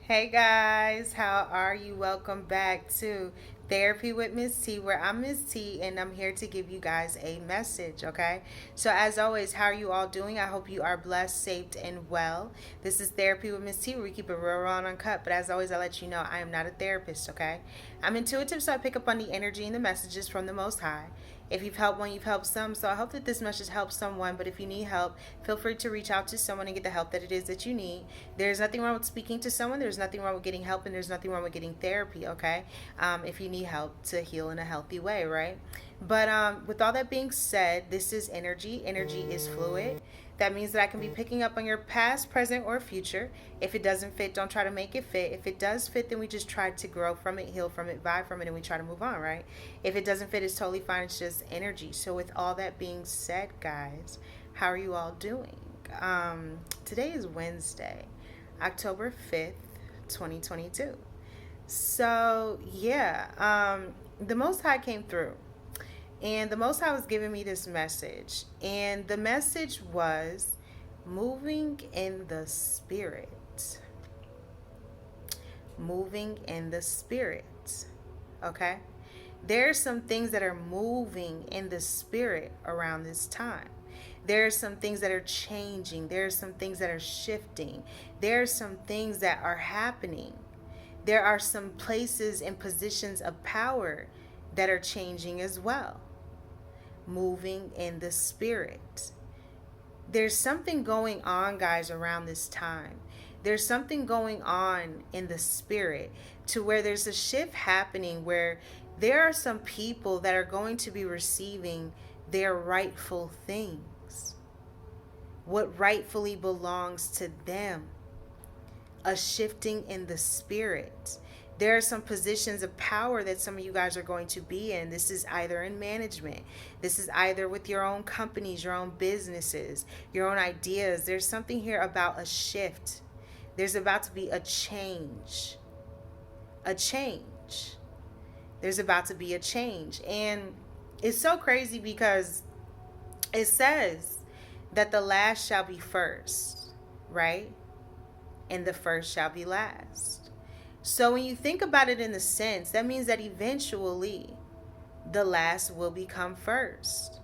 Hey guys, how are you? Welcome back to Therapy with Miss T, where I'm Miss T and I'm here to give you guys a message, okay? So, as always, how are you all doing? I hope you are blessed, safe, and well. This is Therapy with Miss T, where we keep it real, raw, and uncut. But as always, I let you know I am not a therapist, okay? I'm intuitive, so I pick up on the energy and the messages from the Most High. If you've helped one, you've helped some. So I hope that this message helps someone. But if you need help, feel free to reach out to someone and get the help that it is that you need. There's nothing wrong with speaking to someone. There's nothing wrong with getting help, and there's nothing wrong with getting therapy. Okay, if you need help to heal in a healthy way, right? But with all that being said, this is energy. Energy is fluid. That means that I can be picking up on your past, present, or future. If it doesn't fit, don't try to make it fit. If it does fit, then we just try to grow from it, heal from it, vibe from it, and we try to move on, right? If it doesn't fit, it's totally fine. It's just energy. So, with all that being said, guys, how are you all doing? Today is Wednesday, October 5th, 2022. So, yeah, the Most High came through. And the Most High was giving me this message. And the message was moving in the spirit. Moving in the spirit. Okay? There are some things that are moving in the spirit around this time. There are some things that are changing. There are some things that are shifting. There are some things that are happening. There are some places and positions of power that are changing as well. Moving in the spirit. There's something going on, guys, around this time. There's something going on in the spirit to where there's a shift happening where there are some people that are going to be receiving their rightful things, what rightfully belongs to them. A shifting in the spirit. There are some positions of power that some of you guys are going to be in. This is either in management. This is either with your own companies, your own businesses, your own ideas. There's something here about a shift. There's about to be a change. A change. There's about to be a change. And it's so crazy because it says that the last shall be first, right? And the first shall be last. So when you think about it in the sense, that means that eventually the last will become first.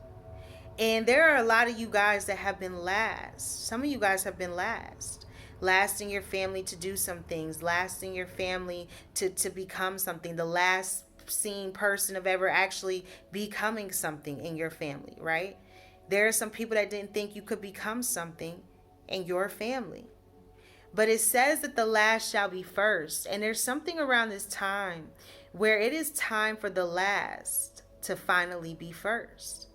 And there are a lot of you guys that have been last. Some of you guys have been last. Last in your family to do some things. Last in your family to become something. The last seen person of ever actually becoming something in your family, right? There are some people that didn't think you could become something in your family. But it says that the last shall be first. And there's something around this time where it is time for the last to finally be first.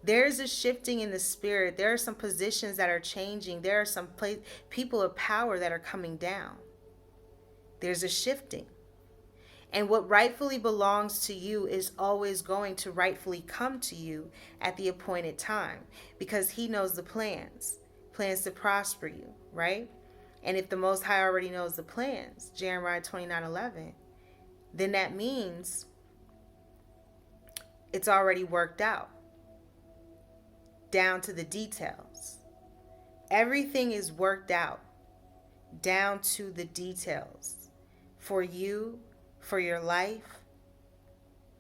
There's a shifting in the spirit. There are some positions that are changing. There are some people of power that are coming down. There's a shifting. And what rightfully belongs to you is always going to rightfully come to you at the appointed time because he knows the plans to prosper you, right? And if the Most High already knows the plans, Jeremiah 29:11, then that means it's already worked out down to the details. Everything is worked out down to the details for you, for your life,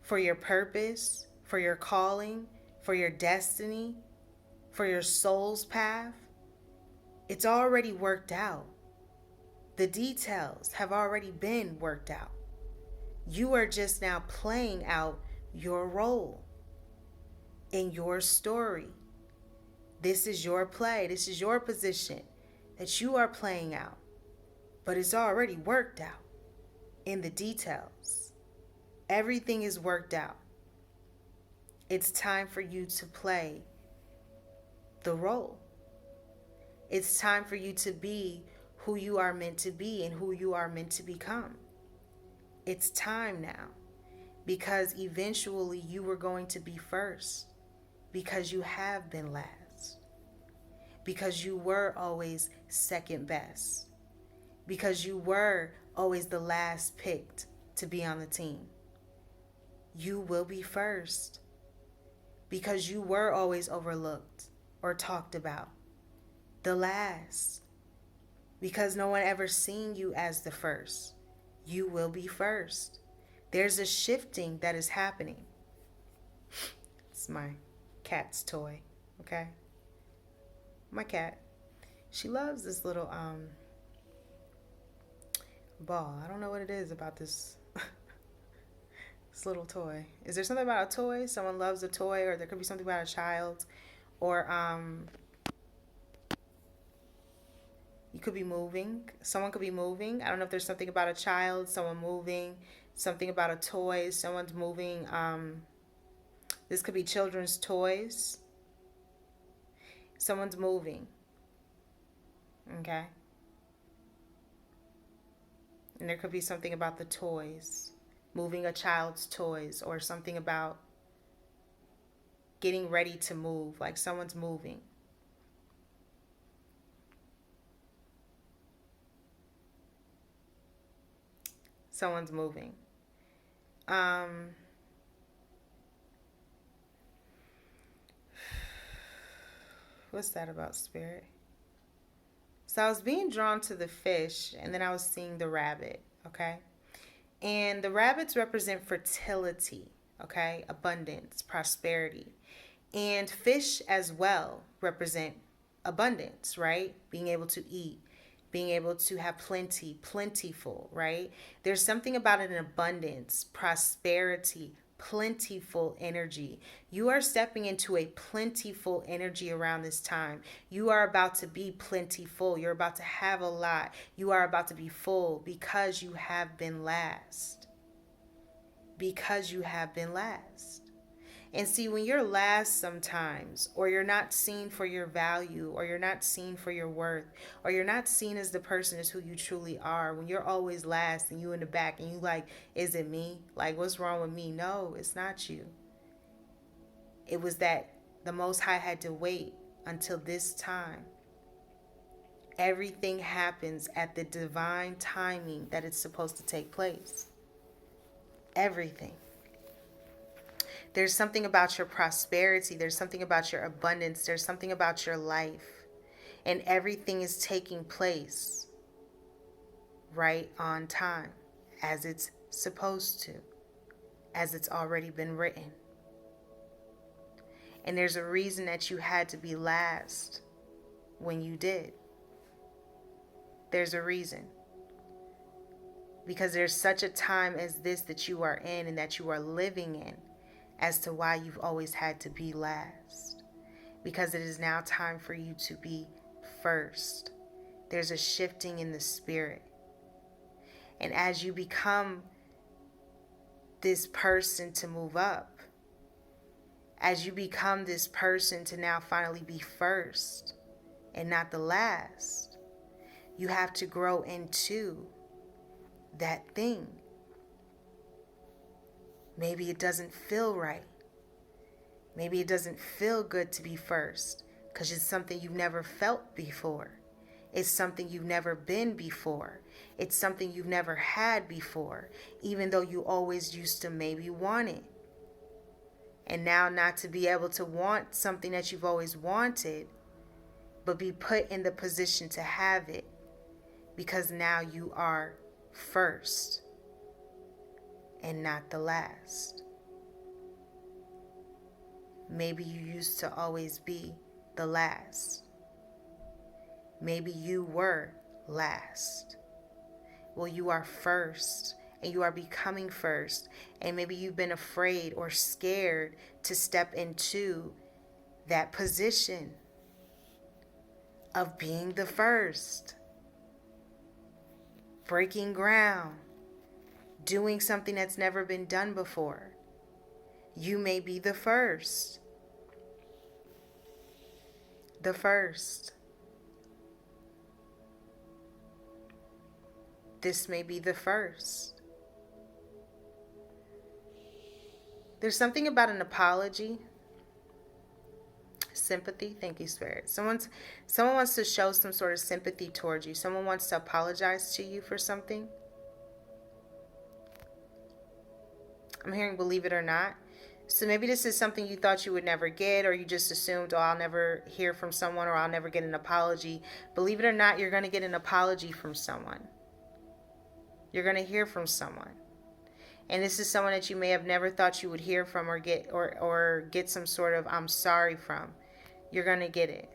for your purpose, for your calling, for your destiny, for your soul's path. It's already worked out. The details have already been worked out. You are just now playing out your role in your story. This is your play. This is your position that you are playing out. But it's already worked out in the details. Everything is worked out. It's time for you to play the role. It's time for you to be who you are meant to be and who you are meant to become. It's time now because eventually you were going to be first because you have been last, because you were always second best, because you were always the last picked to be on the team. You will be first because you were always overlooked or talked about. The last. because no one ever seen you as the first. You will be first. There's a shifting that is happening. It's my cat's toy, okay? My cat. She loves this little ball. I don't know what it is about this this little toy. Is there something about a toy? Someone loves a toy, or there could be something about a child, or you could be moving. Someone could be moving. I don't know if there's something about a child, someone moving, something about a toy, someone's moving. This could be children's toys. Someone's moving. Okay? And there could be something about the toys, moving a child's toys, or something about getting ready to move, like someone's moving. Someone's moving. What's that about, spirit? So I was being drawn to the fish, and then I was seeing the rabbit, okay? And the rabbits represent fertility, okay? Abundance, prosperity. And fish as well represent abundance, right? Being able to eat, being able to have plenty, plentiful, right? There's something about an abundance, prosperity, plentiful energy. You are stepping into a plentiful energy around this time. You are about to be plentiful. You're about to have a lot. You are about to be full because you have been last. Because you have been last. And see, when you're last sometimes, or you're not seen for your value, or you're not seen for your worth, or you're not seen as the person as who you truly are, when you're always last and you in the back and you like, is it me? Like, what's wrong with me? No, it's not you. It was that the Most High had to wait until this time. Everything happens at the divine timing that it's supposed to take place. Everything. There's something about your prosperity. There's something about your abundance. There's something about your life. And everything is taking place right on time, as it's supposed to, as it's already been written. And there's a reason that you had to be last when you did. There's a reason. Because there's such a time as this that you are in and that you are living in, as to why you've always had to be last. Because it is now time for you to be first. There's a shifting in the spirit. And as you become this person to move up, as you become this person to now finally be first and not the last, you have to grow into that thing. Maybe it doesn't feel right. Maybe it doesn't feel good to be first because it's something you've never felt before. It's something you've never been before. It's something you've never had before, even though you always used to maybe want it. And now not to be able to want something that you've always wanted, but be put in the position to have it because now you are first and not the last. Maybe you used to always be the last. Maybe you were last. Well, you are first, and you are becoming first. And maybe you've been afraid or scared to step into that position of being the first. Breaking ground. Doing something that's never been done before. You may be the first. The first. This may be the first. There's something about an apology. Sympathy. Thank you, Spirit. Someone wants to show some sort of sympathy towards you. Someone wants to apologize to you for something. I'm hearing believe it or not. So maybe this is something you thought you would never get, or you just assumed, oh, I'll never hear from someone, or I'll never get an apology. Believe it or not, you're going to get an apology from someone. You're going to hear from someone. And this is someone that you may have never thought you would hear from or get some sort of I'm sorry from. You're going to get it.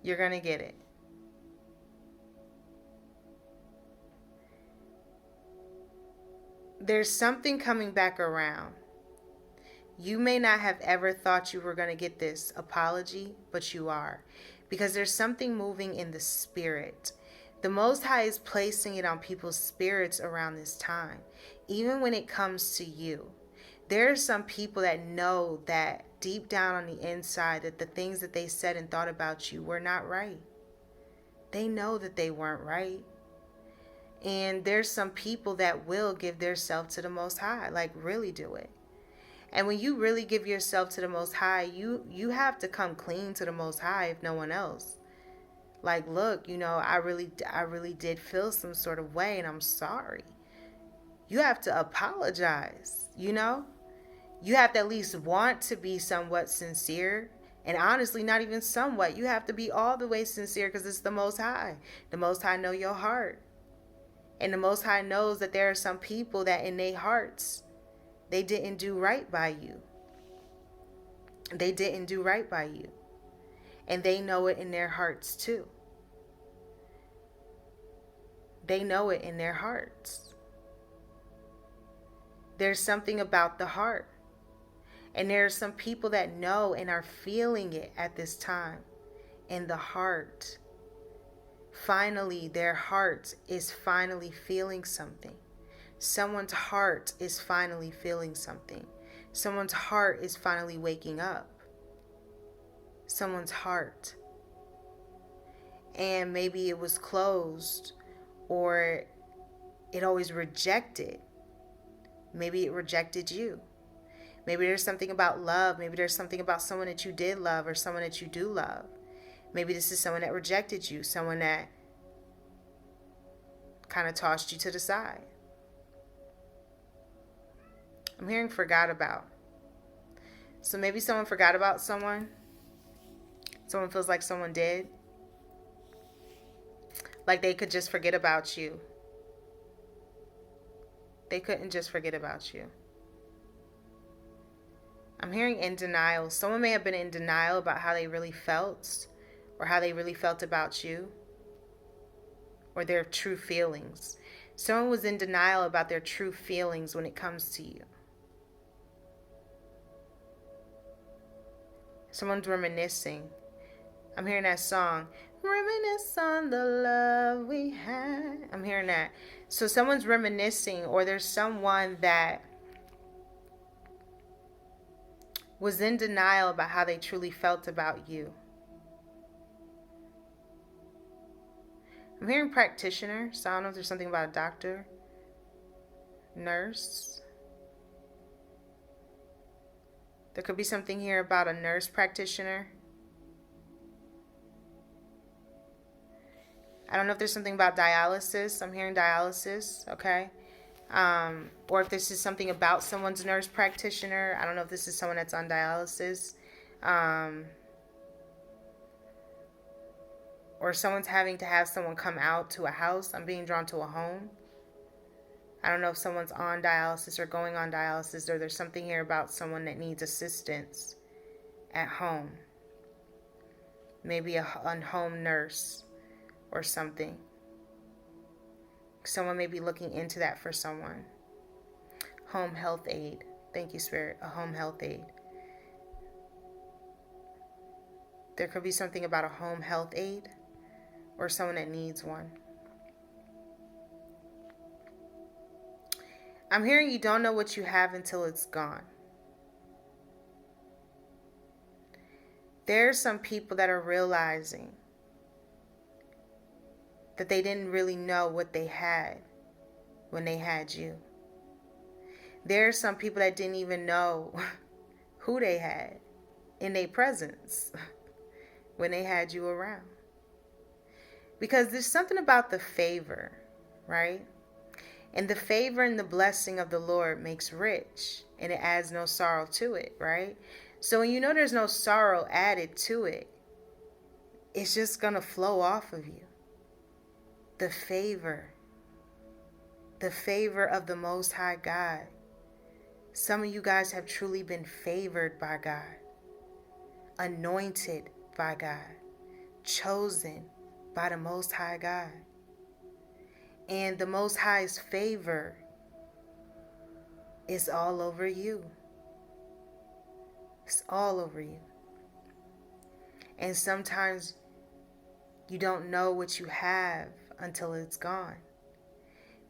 You're going to get it. There's something coming back around. You may not have ever thought you were going to get this apology, but you are. Because there's something moving in the spirit. The Most High is placing it on people's spirits around this time. Even when it comes to you. There are some people that know that deep down on the inside that the things that they said and thought about you were not right. They know that they weren't right. And there's some people that will give their self to the Most High, like really do it. And when you really give yourself to the Most High, you have to come clean to the Most High if no one else. Like, look, I really did feel some sort of way and I'm sorry. You have to apologize, You have to at least want to be somewhat sincere. And honestly, not even somewhat. You have to be all the way sincere because it's the Most High. The Most High know your heart. And the Most High knows that there are some people that in their hearts, they didn't do right by you. They didn't do right by you. And they know it in their hearts too. They know it in their hearts. There's something about the heart. And there are some people that know and are feeling it at this time in the heart. Finally, their heart is finally feeling something. Someone's heart is finally feeling something. Someone's heart is finally waking up. Someone's heart. And maybe it was closed or it always rejected. Maybe it rejected you. Maybe there's something about love. Maybe there's something about someone that you did love or someone that you do love. Maybe this is someone that rejected you, someone that kind of tossed you to the side. I'm hearing forgot about. So maybe someone forgot about someone. Someone feels like someone did. Like they could just forget about you. They couldn't just forget about you. I'm hearing in denial. Someone may have been in denial about how they really felt or how they really felt about you or their true feelings. Someone was in denial about their true feelings when it comes to you. Someone's reminiscing. I'm hearing that song. Reminisce on the love we had. I'm hearing that. So someone's reminiscing, or there's someone that was in denial about how they truly felt about you. I'm hearing practitioner, so I don't know if there's something about a doctor, nurse. There could be something here about a nurse practitioner. I don't know if there's something about dialysis. I'm hearing dialysis, okay? Or if this is something about someone's nurse practitioner. I don't know if this is someone that's on dialysis. Or someone's having to have someone come out to a house. I'm being drawn to a home. I don't know if someone's on dialysis or going on dialysis, or there's something here about someone that needs assistance at home. Maybe a home nurse or something. Someone may be looking into that for someone. Home health aid. Thank you, Spirit. A home health aid. There could be something about a home health aid or someone that needs one. I'm hearing you don't know what you have until it's gone. There are some people that are realizing that they didn't really know what they had when they had you. There are some people that didn't even know who they had in their presence when they had you around. Because there's something about the favor, right? And the favor and the blessing of the Lord makes rich, and it adds no sorrow to it, right? So when you know there's no sorrow added to it, it's just going to flow off of you. The favor of the Most High God. Some of you guys have truly been favored by God, anointed by God, chosen by the Most High God. And the Most High's favor is all over you. It's all over you. And sometimes you don't know what you have until it's gone,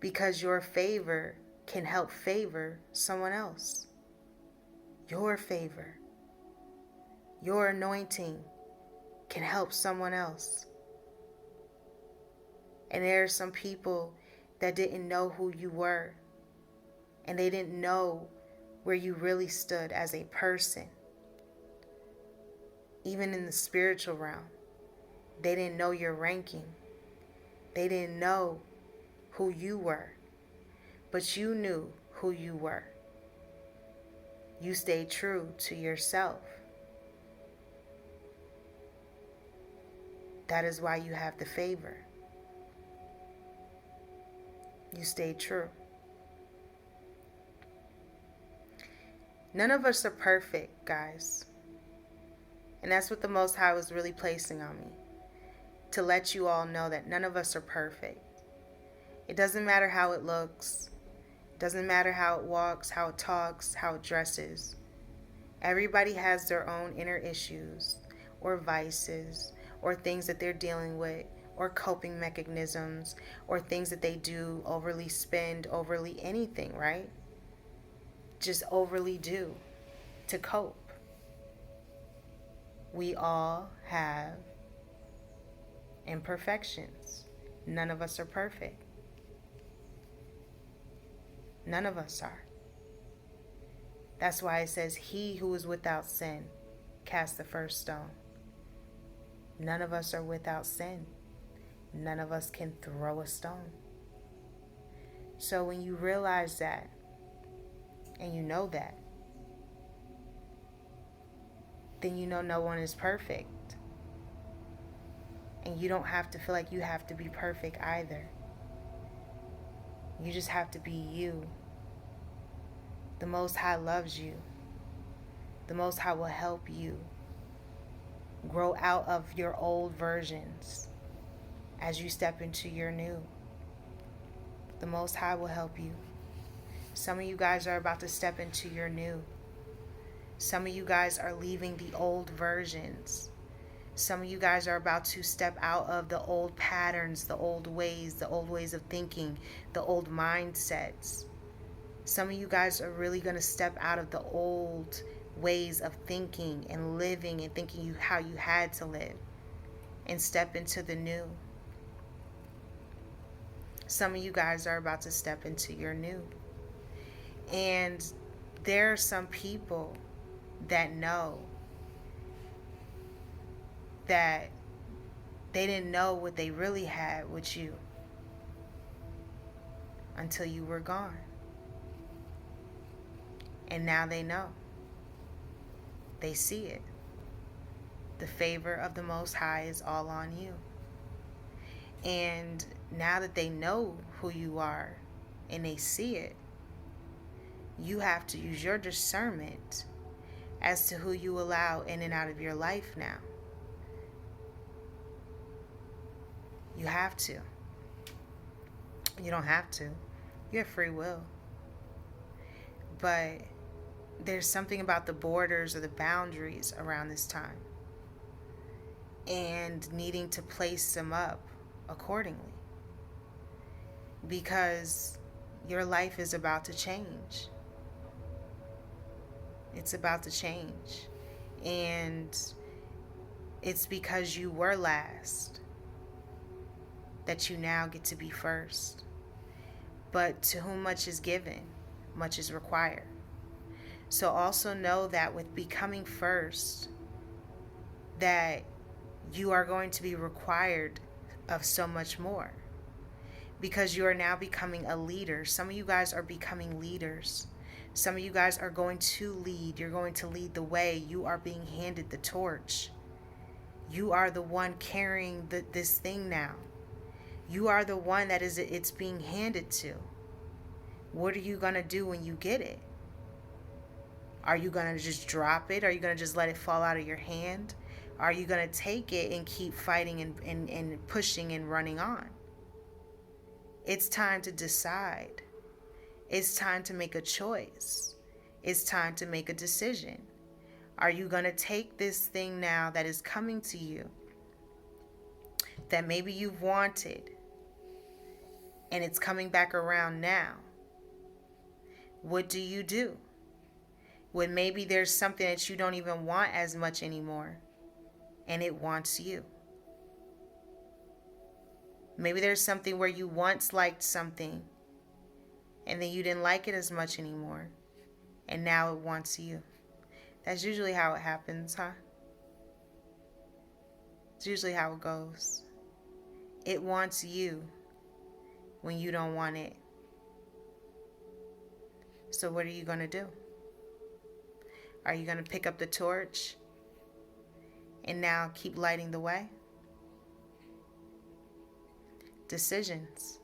because your favor can help favor someone else. Your favor, your anointing can help someone else. And there are some people that didn't know who you were, and they didn't know where you really stood as a person. Even in the spiritual realm, they didn't know your ranking. They didn't know who you were, but you knew who you were. You stayed true to yourself. That is why you have the favor. You stayed true. None of us are perfect, guys. And that's what the Most High was really placing on me, to let you all know that none of us are perfect. It doesn't matter how it looks. It doesn't matter how it walks, how it talks, how it dresses. Everybody has their own inner issues or vices or things that they're dealing with or coping mechanisms or things that they do, overly spend, overly anything, right? Just overly do to cope. We all have imperfections. None of us are perfect. None of us are. That's why it says, he who is without sin, cast the first stone. None of us are without sin. None of us can throw a stone. So when you realize that, and you know that, then you know no one is perfect. And you don't have to feel like you have to be perfect either. You just have to be you. The Most High loves you. The Most High will help you grow out of your old versions as you step into your new. The Most High will help you. Some of you guys are about to step into your new. Some of you guys are leaving the old versions. Some of you guys are about to step out of the old patterns, the old ways of thinking, the old mindsets. Some of you guys are really going to step out of the old ways of thinking and living and thinking how you had to live, and step into the new. Some of you guys are about to step into your new. And there are some people that know that they didn't know what they really had with you until you were gone. And now they know. They see it. The favor of the Most High is all on you. And now that they know who you are and they see it, you have to use your discernment as to who you allow in and out of your life now. You have to. You don't have to. You have free will. But there's something about the borders or the boundaries around this time, and needing to place them up accordingly, because your life is about to change. It's about to change. And it's because you were last that you now get to be first. But to whom much is given, much is required. So also know that with becoming first, that you are going to be required of so much more. because you are now becoming a leader. Some of you guys are becoming leaders. Some of you guys are going to lead. You're going to lead the way. You are being handed the torch. You are the one carrying this thing now. You are the one that it's being handed to. What are you going to do when you get it? Are you going to just drop it? Are you going to just let it fall out of your hand? Are you going to take it and keep fighting and pushing and running on? It's time to decide. It's time to make a choice. It's time to make a decision. Are you going to take this thing now that is coming to you, that maybe you've wanted, and it's coming back around now? What do you do? When maybe there's something that you don't even want as much anymore, and it wants you. Maybe there's something where you once liked something, and then you didn't like it as much anymore, and now it wants you. That's usually how it happens, huh? It's usually how it goes. It wants you when you don't want it. So what are you going to do? Are you going to pick up the torch and now keep lighting the way? Decisions.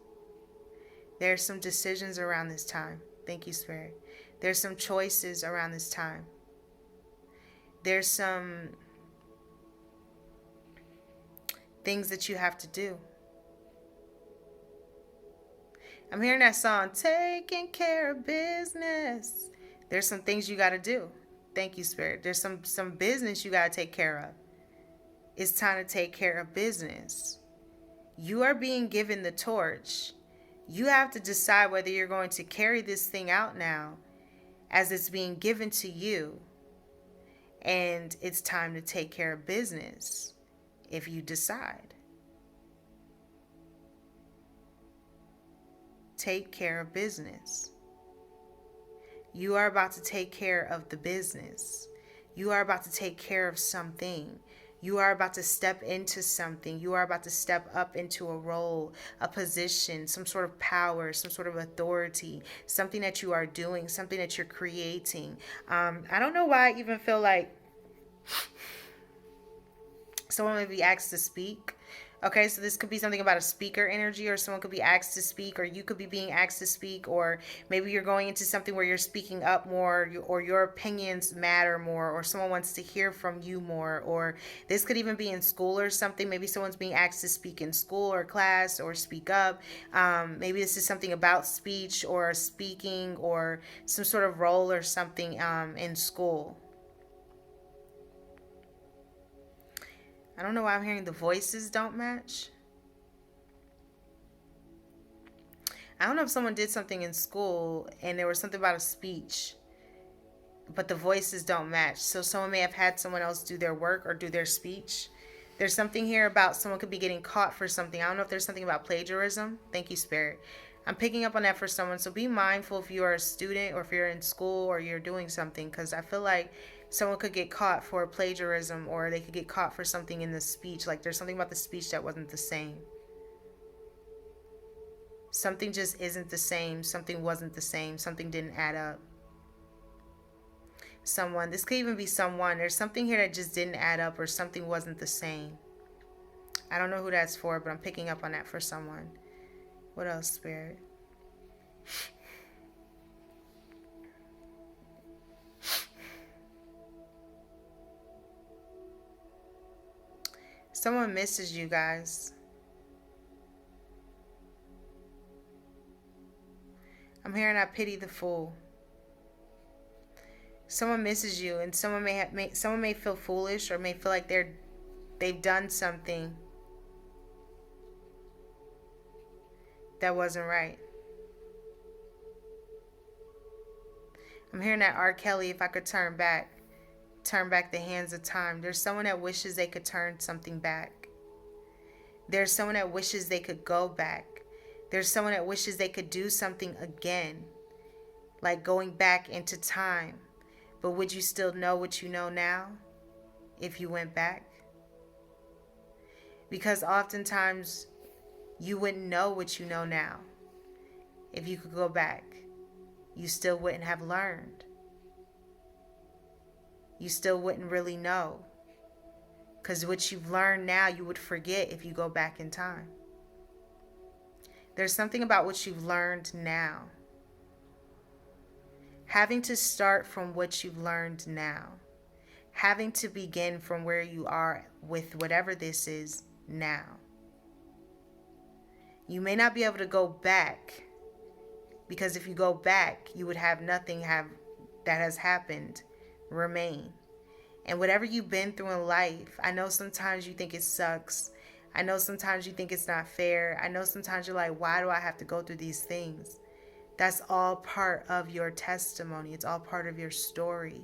There's some decisions around this time. Thank you, Spirit. There's some choices around this time. There's some things that you have to do. I'm hearing that song, taking care of business. There's some things you got to do. Thank you, Spirit. There's some business you got to take care of. It's time to take care of business. You are being given the torch. You have to decide whether you're going to carry this thing out now as it's being given to you. And it's time to take care of business if you decide. Take care of business. You are about to take care of the business. You are about to take care of something. You are about to step into something. You are about to step up into a role, a position, some sort of power, some sort of authority, something that you are doing, something that you're creating. I don't know why I even feel like someone may be asked to speak. Okay, so this could be something about a speaker energy, or someone could be asked to speak, or you could be being asked to speak, or maybe you're going into something where you're speaking up more, or your opinions matter more, or someone wants to hear from you more, or this could even be in school or something. Maybe someone's being asked to speak in school or class or speak up. Maybe this is something about speech or speaking or some sort of role or something in school. I don't know why I'm hearing the voices don't match. I don't know if someone did something in school and there was something about a speech, but the voices don't match. So someone may have had someone else do their work or do their speech. There's something here about someone could be getting caught for something. I don't know if there's something about plagiarism. Thank you, Spirit. I'm picking up on that for someone. So be mindful if you are a student or if you're in school or you're doing something, because I feel like someone could get caught for plagiarism, or they could get caught for something in the speech. Like there's something about the speech that wasn't the same. Something just isn't the same. Something wasn't the same. Something didn't add up. Someone, this could even be someone. There's something here that just didn't add up, or something wasn't the same. I don't know who that's for, but I'm picking up on that for someone. What else, Spirit? Someone misses you guys. I'm hearing I pity the fool. Someone misses you, and someone may feel foolish, or may feel like they've done something that wasn't right. I'm hearing that R. Kelly, if I could turn back the hands of time. There's someone that wishes they could turn something back. There's someone that wishes they could go back. There's someone that wishes they could do something again, like going back into time. But would you still know what you know now if you went back? Because oftentimes You wouldn't know what you know now. If you could go back, you still wouldn't have learned. You still wouldn't really know. Because what you've learned now, you would forget if you go back in time. There's something about what you've learned now. Having to start from what you've learned now. Having to begin from where you are with whatever this is now. You may not be able to go back, because if you go back, you would have nothing that has happened remain. And whatever you've been through in life, I know sometimes you think it sucks. I know sometimes you think it's not fair. I know sometimes you're like, why do I have to go through these things? That's all part of your testimony. It's all part of your story.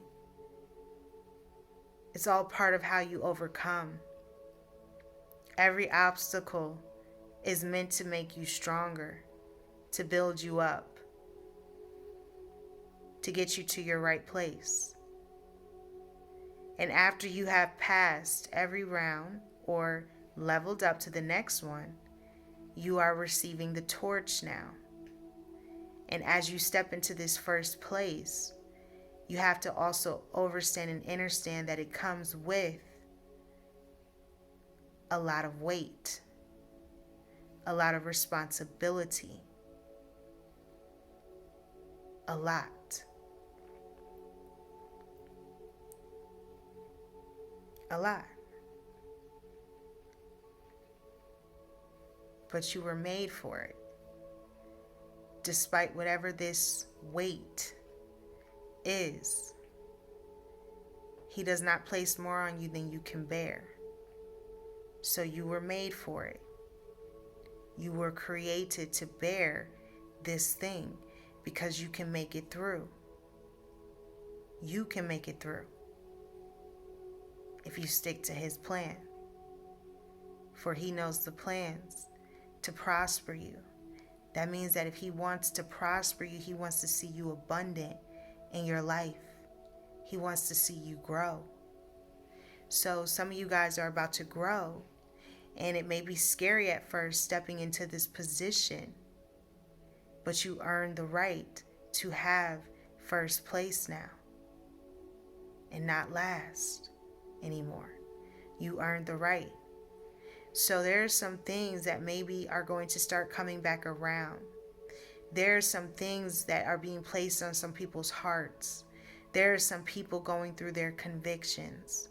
It's all part of how you overcome. Every obstacle is meant to make you stronger, to build you up, to get you to your right place. And after you have passed every round or leveled up to the next one, you are receiving the torch now. And as you step into this first place, you have to also understand and understand that it comes with a lot of weight, a lot of responsibility, a lot. A lot. But you were made for it. Despite whatever this weight is, He does not place more on you than you can bear. So you were made for it. You were created to bear this thing because you can make it through. You can make it through if you stick to His plan. For He knows the plans to prosper you. That means that if He wants to prosper you, He wants to see you abundant in your life. He wants to see you grow. So some of you guys are about to grow, and it may be scary at first stepping into this position, but you earn the right to have first place now and not last anymore. You earned the right. So there are some things that maybe are going to start coming back around. There are some things that are being placed on some people's hearts. There are some people going through their convictions.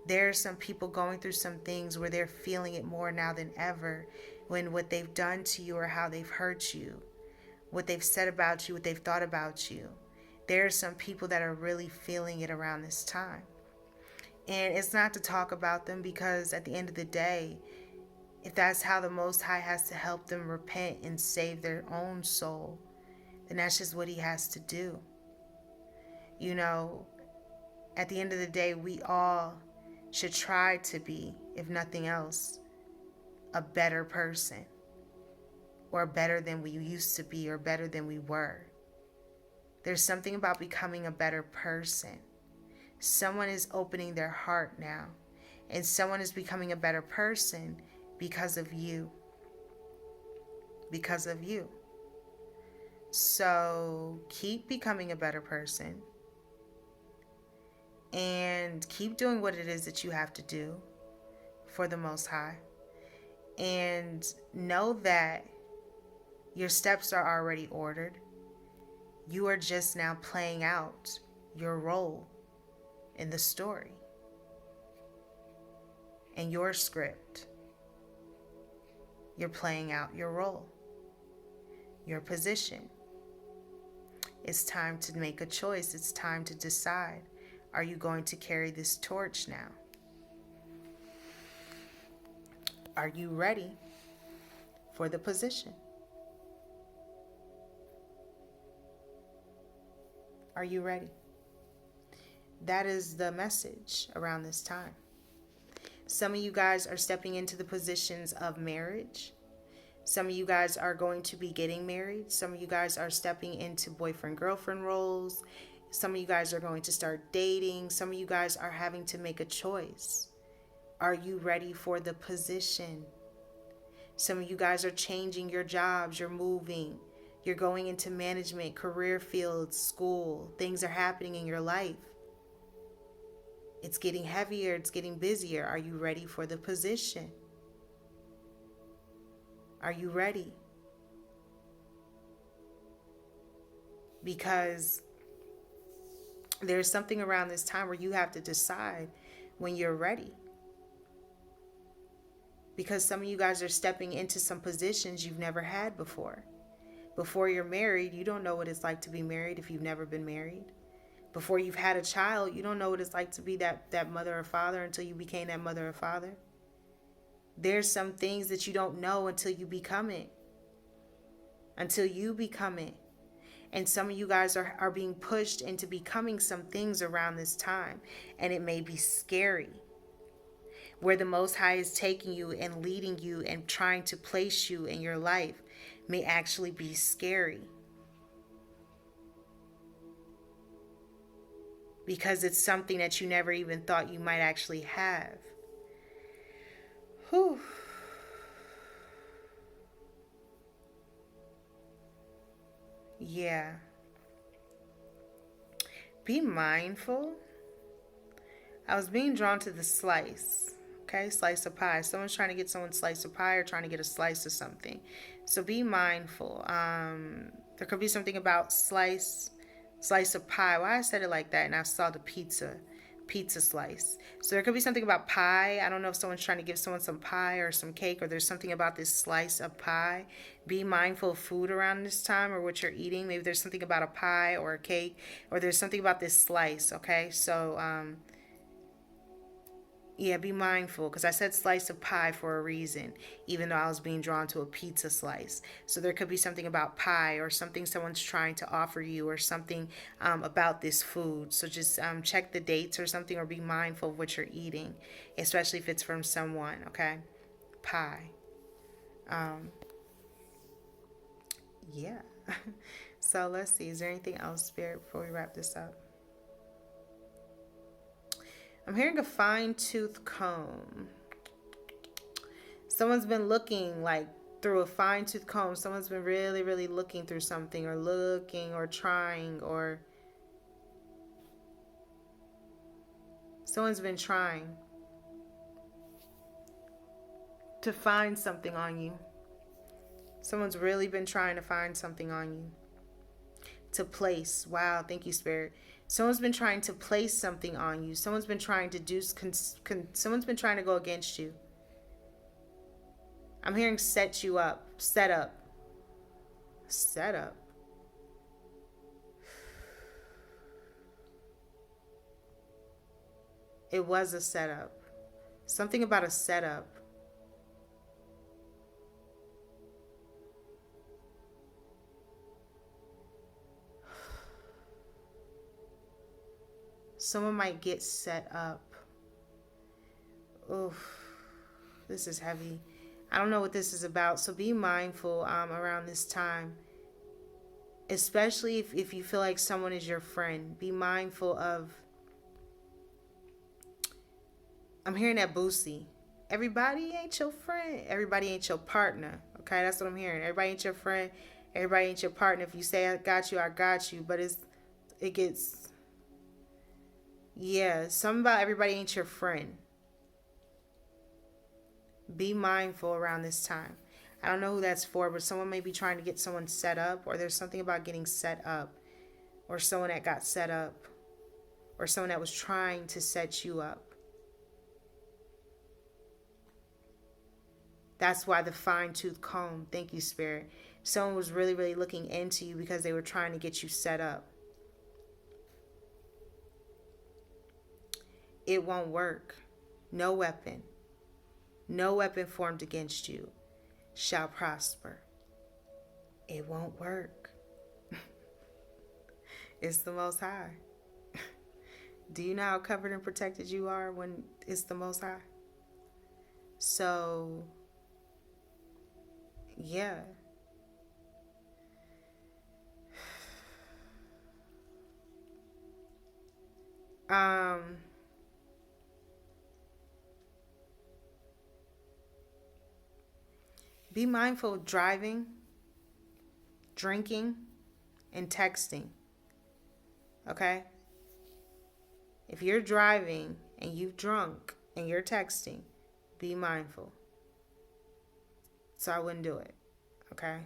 There are some people going through some things where they're feeling it more now than ever, when what they've done to you or how they've hurt you, what they've said about you, what they've thought about you. There are some people that are really feeling it around this time. And it's not to talk about them, because at the end of the day, if that's how the Most High has to help them repent and save their own soul, then that's just what He has to do. You know, at the end of the day, we all should try to be, if nothing else, a better person, or better than we used to be, or better than we were. There's something about becoming a better person. Someone is opening their heart now, and someone is becoming a better person because of you. Because of you. So keep becoming a better person, and keep doing what it is that you have to do for the Most High. And know that your steps are already ordered. You are just now playing out your role in the story and your script. You're playing out your role, your position. It's time to make a choice. It's time to decide. Are you going to carry this torch now? Are you ready for the position? Are you ready? That is the message around this time. Some of you guys are stepping into the positions of marriage. Some of you guys are going to be getting married. Some of you guys are stepping into boyfriend-girlfriend roles. Some of you guys are going to start dating. Some of you guys are having to make a choice. Are you ready for the position? Some of you guys are changing your jobs, you're moving, you're going into management, career fields, school. Things are happening in your life. It's getting heavier, it's getting busier. Are you ready for the position? Are you ready? Because there's something around this time where you have to decide when you're ready. Because some of you guys are stepping into some positions you've never had before. Before you're married, you don't know what it's like to be married if you've never been married. Before you've had a child, you don't know what it's like to be that mother or father until you became that mother or father. There's some things that you don't know until you become it. Until you become it. And some of you guys are being pushed into becoming some things around this time. And it may be scary. Where the Most High is taking you and leading you and trying to place you in your life may actually be scary. Because it's something that you never even thought you might actually have. Whew. Yeah. Be mindful. I was being drawn to the slice. Okay, slice of pie. Someone's trying to get someone slice of pie or trying to get a slice of something. So be mindful. There could be something about slice of pie. Why I said it like that and I saw the pizza slice. So there could be something about pie. I don't know if someone's trying to give someone some pie or some cake, or there's something about this slice of pie. Be mindful of food around this time or what you're eating. Maybe there's something about a pie or a cake, or there's something about this slice. Okay, so yeah, be mindful, because I said slice of pie for a reason, even though I was being drawn to a pizza slice. So there could be something about pie or something someone's trying to offer you, or something about this food. So just check the dates or something, or be mindful of what you're eating, especially if it's from someone, okay? Pie. Yeah. So let's see. Is there anything else, Spirit, before we wrap this up? I'm hearing a fine-tooth comb. Someone's been looking like through a fine-tooth comb. Someone's been really, really looking through something, or looking, or trying, or someone's been trying to find something on you. Someone's really been trying to find something on you. To place. Wow, thank you, Spirit. Someone's been trying to place something on you. Someone's been trying to do, someone's been trying to go against you. I'm hearing set you up, set up. Set up. It was a setup. Something about a setup. Someone might get set up. Oof, this is heavy. I don't know what this is about, so be mindful around this time. Especially if you feel like someone is your friend. Be mindful of... I'm hearing that Boosie. Everybody ain't your friend. Everybody ain't your partner. Okay, that's what I'm hearing. Everybody ain't your friend. Everybody ain't your partner. If you say I got you, I got you. But it gets... Yeah, something about everybody ain't your friend. Be mindful around this time. I don't know who that's for, but someone may be trying to get someone set up, or there's something about getting set up, or someone that got set up, or someone that was trying to set you up. That's why the fine-tooth comb. Thank you, Spirit. Someone was really, really looking into you because they were trying to get you set up. It won't work. No weapon formed against you shall prosper. It won't work. It's the Most High. Do you know how covered and protected you are when it's the Most High? So, yeah. Be mindful of driving, drinking, and texting. Okay? If you're driving and you've drunk and you're texting, be mindful. So I wouldn't do it. Okay?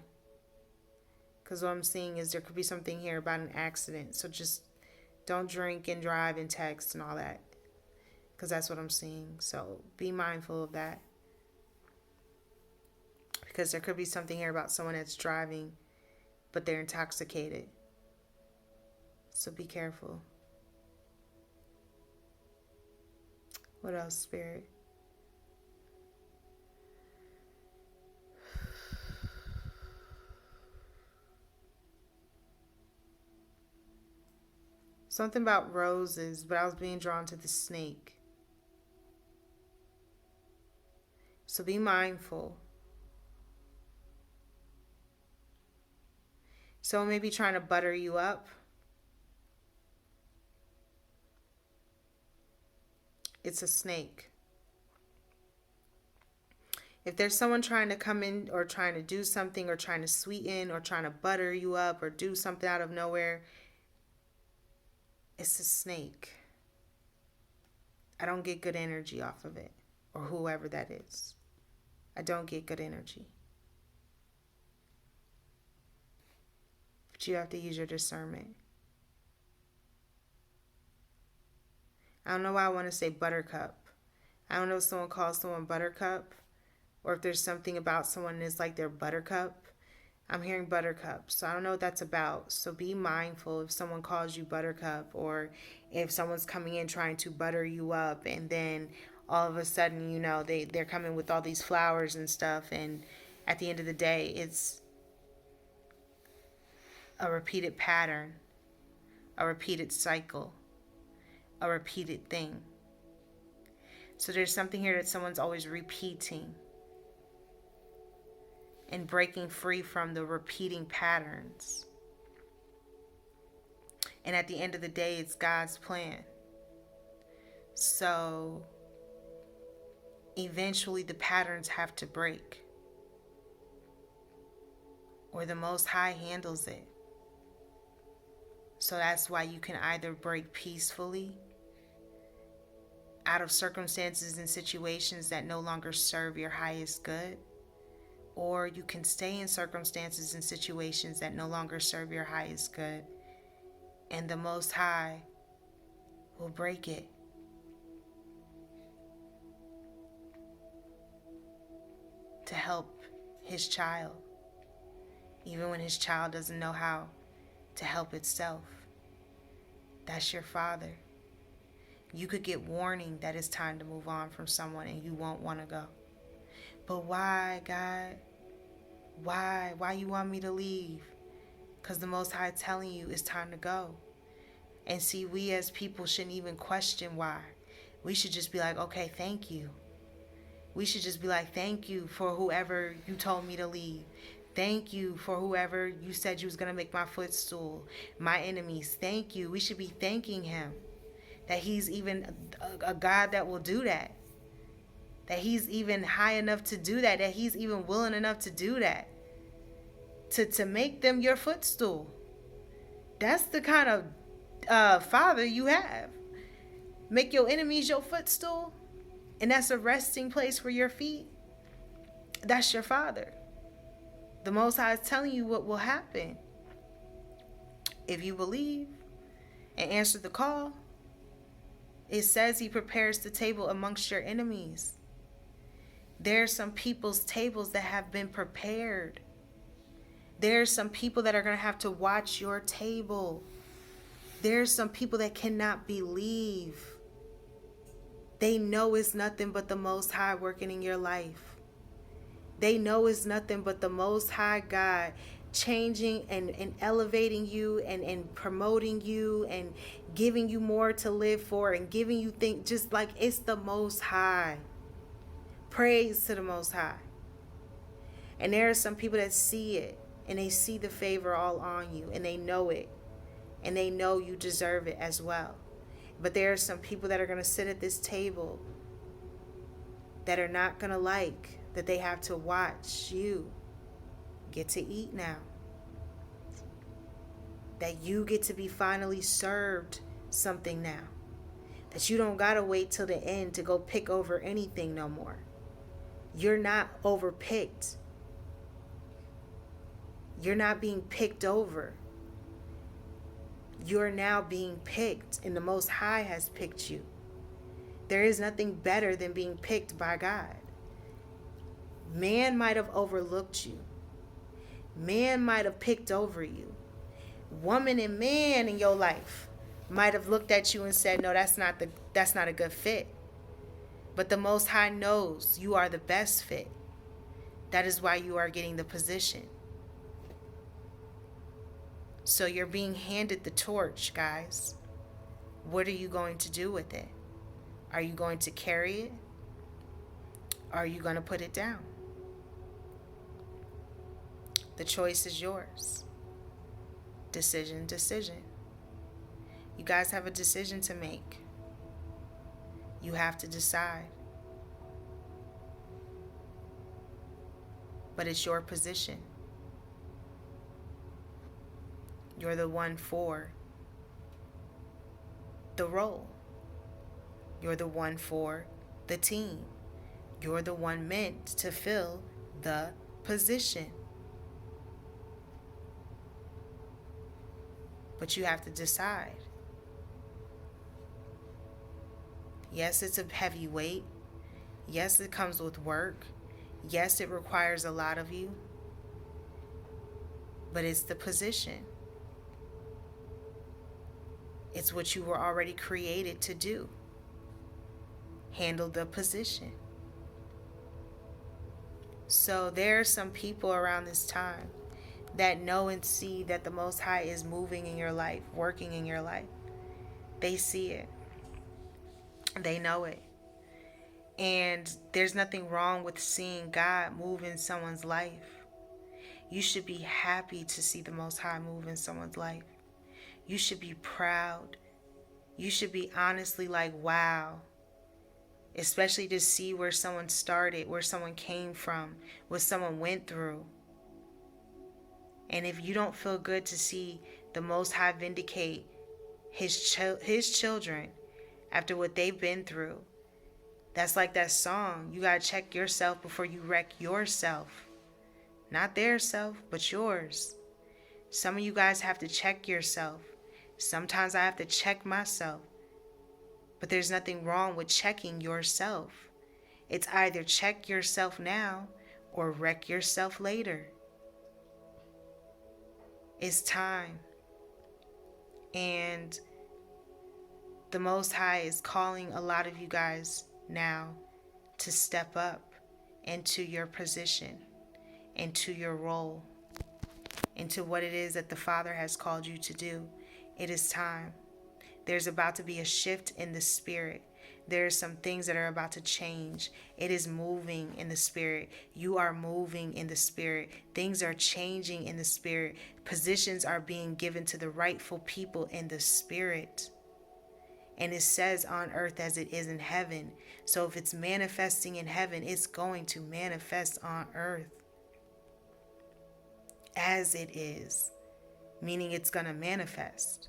Because what I'm seeing is there could be something here about an accident. So just don't drink and drive and text and all that. Because that's what I'm seeing. So be mindful of that. Because there could be something here about someone that's driving, but they're intoxicated. So be careful. What else, Spirit? Something about roses, but I was being drawn to the snake. So be mindful. Someone may be trying to butter you up. It's a snake. If there's someone trying to come in or trying to do something or trying to sweeten or trying to butter you up or do something out of nowhere, it's a snake. I don't get good energy off of it, or whoever that is. I don't get good energy. But you have to use your discernment. I don't know why I want to say buttercup. I don't know if someone calls someone buttercup, or if there's something about someone that's like their buttercup. I'm hearing buttercup, so I don't know what that's about. So be mindful if someone calls you buttercup, or if someone's coming in trying to butter you up, and then all of a sudden, you know, they're coming with all these flowers and stuff, and at the end of the day, it's a repeated pattern, a repeated cycle, a repeated thing. So there's something here that someone's always repeating and breaking free from the repeating patterns. And at the end of the day, it's God's plan. So eventually the patterns have to break, or the Most High handles it. So that's why you can either break peacefully out of circumstances and situations that no longer serve your highest good, or you can stay in circumstances and situations that no longer serve your highest good, and the Most High will break it. To help his child, even when his child doesn't know how to help itself. That's your Father. You could get warning that it's time to move on from someone and you won't want to go. But why, God? Why you want me to leave? Because the Most High telling you it's time to go. And see, we as people shouldn't even question why. We should just be like, okay, thank you. We should just be like, thank you for whoever you told me to leave. Thank you for whoever you said you was going to make my footstool, my enemies. Thank you. We should be thanking him that he's even a God that will do that. That he's even high enough to do that. That he's even willing enough to do that. To make them your footstool. That's the kind of Father you have. Make your enemies your footstool. And that's a resting place for your feet. That's your Father. The Most High is telling you what will happen if you believe and answer the call. It says he prepares the table amongst your enemies. There are some people's tables that have been prepared. There are some people that are going to have to watch your table. There are some people that cannot believe. They know it's nothing but the Most High working in your life. They know it's nothing but the Most High God changing and elevating you and promoting you and giving you more to live for and giving you things, just like it's the Most High. Praise to the Most High. And there are some people that see it and they see the favor all on you and they know it and they know you deserve it as well. But there are some people that are going to sit at this table that are not going to like that they have to watch you get to eat now. That you get to be finally served something now. That you don't gotta wait till the end to go pick over anything no more. You're not overpicked. You're not being picked over. You're now being picked, and the Most High has picked you. There is nothing better than being picked by God. Man might have overlooked you. Man might have picked over you. Woman and man in your life might have looked at you and said, no, that's not a good fit. But the Most High knows you are the best fit. That is why you are getting the position. So you're being handed the torch, guys. What are you going to do with it? Are you going to carry it? Or are you going to put it down? The choice is yours. Decision. You guys have a decision to make. You have to decide. But it's your position. You're the one for the role. You're the one for the team. You're the one meant to fill the position. But you have to decide. Yes, it's a heavy weight. Yes, it comes with work. Yes, it requires a lot of you. But it's the position. It's what you were already created to do. Handle the position. So there are some people around this time that know and see that the Most High is moving in your life, working in your life. They see it. They know it. And there's nothing wrong with seeing God move in someone's life. You should be happy to see the Most High move in someone's life. You should be proud. You should be honestly like, wow. Especially to see where someone started, where someone came from, what someone went through. And if you don't feel good to see the Most High vindicate his children after what they've been through, that's like that song. You got to check yourself before you wreck yourself. Not their self, but yours. Some of you guys have to check yourself. Sometimes I have to check myself. But there's nothing wrong with checking yourself. It's either check yourself now or wreck yourself later. It's time. And the Most High is calling a lot of you guys now to step up into your position, into your role, into what it is that the Father has called you to do. It is time. There's about to be a shift in the spirit. There are some things that are about to change. It is moving in the spirit. You are moving in the spirit. Things are changing in the spirit. Positions are being given to the rightful people in the spirit. And it says on earth as it is in heaven. So if it's manifesting in heaven, it's going to manifest on earth as it is, meaning it's going to manifest.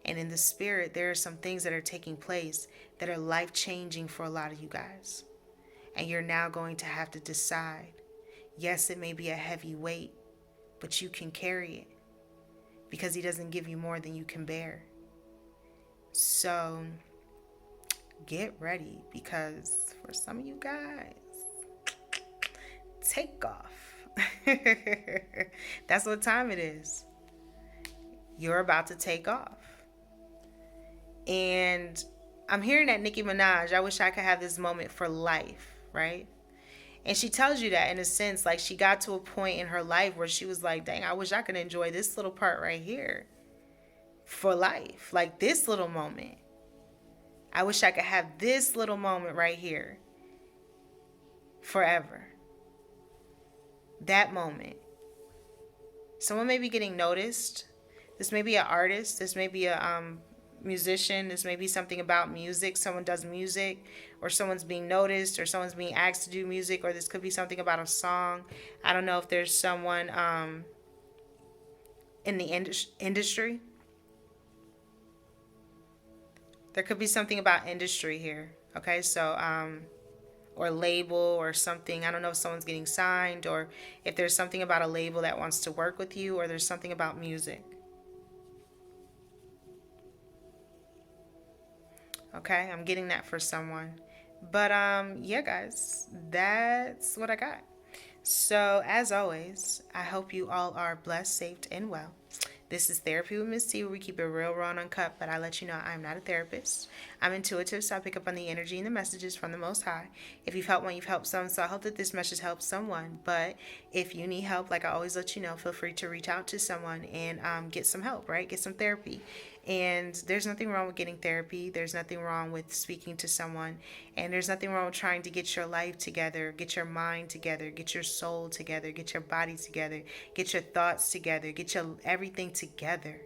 And in the spirit, there are some things that are taking place that are life-changing for a lot of you guys. And you're now going to have to decide. Yes, it may be a heavy weight, but you can carry it because he doesn't give you more than you can bear. So get ready, because for some of you guys, take off. That's what time it is. You're about to take off. And I'm hearing that Nicki Minaj, I wish I could have this moment for life, right? And she tells you that in a sense, like she got to a point in her life where she was like, dang, I wish I could enjoy this little part right here for life. Like this little moment. I wish I could have this little moment right here forever. That moment. Someone may be getting noticed. This may be an artist. This may be a musician. This may be something about music. Someone does music, or someone's being noticed, or someone's being asked to do music, or this could be something about a song. I don't know if there's someone in the industry. There could be something about industry here. Okay, so or label or something. I don't know if someone's getting signed, or if there's something about a label that wants to work with you, or there's something about music. Okay, I'm getting that for someone. But yeah, guys, that's what I got. So as always, I hope you all are blessed, safe, and well. This is Therapy with Miss T, where we keep it real, raw, and uncut, but I let you know I'm not a therapist. I'm intuitive, so I pick up on the energy and the messages from the Most High. If you've helped one, you've helped some, so I hope that this message helps someone. But if you need help, like I always let you know, feel free to reach out to someone and get some help, right? Get some therapy. And there's nothing wrong with getting therapy. There's nothing wrong with speaking to someone. And there's nothing wrong with trying to get your life together, get your mind together, get your soul together, get your body together, get your thoughts together, get your everything together.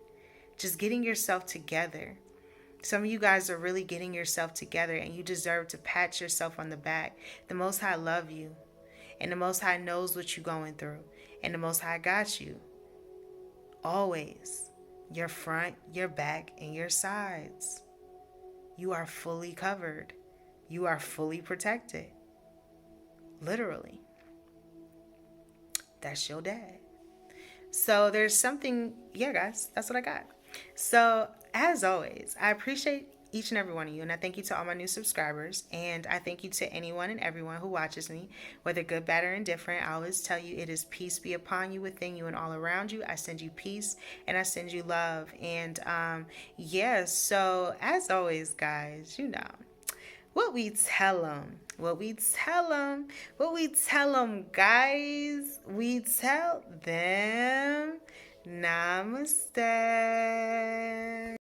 Just getting yourself together. Some of you guys are really getting yourself together, and you deserve to pat yourself on the back. The Most High love you. And the Most High knows what you're going through. And the Most High got you. Always. Your front, your back, and your sides. You are fully covered. You are fully protected. Literally. That's your dad. So there's something, yeah, guys, that's what I got. So as always, I appreciate each and every one of you, and I thank you to all my new subscribers, and I thank you to anyone and everyone who watches me, whether good, bad, or indifferent. I always tell you, it is peace be upon you, within you, and all around you. I send you peace, and I send you love. And yeah, so as always, guys, you know what we tell them, guys. We tell them namaste.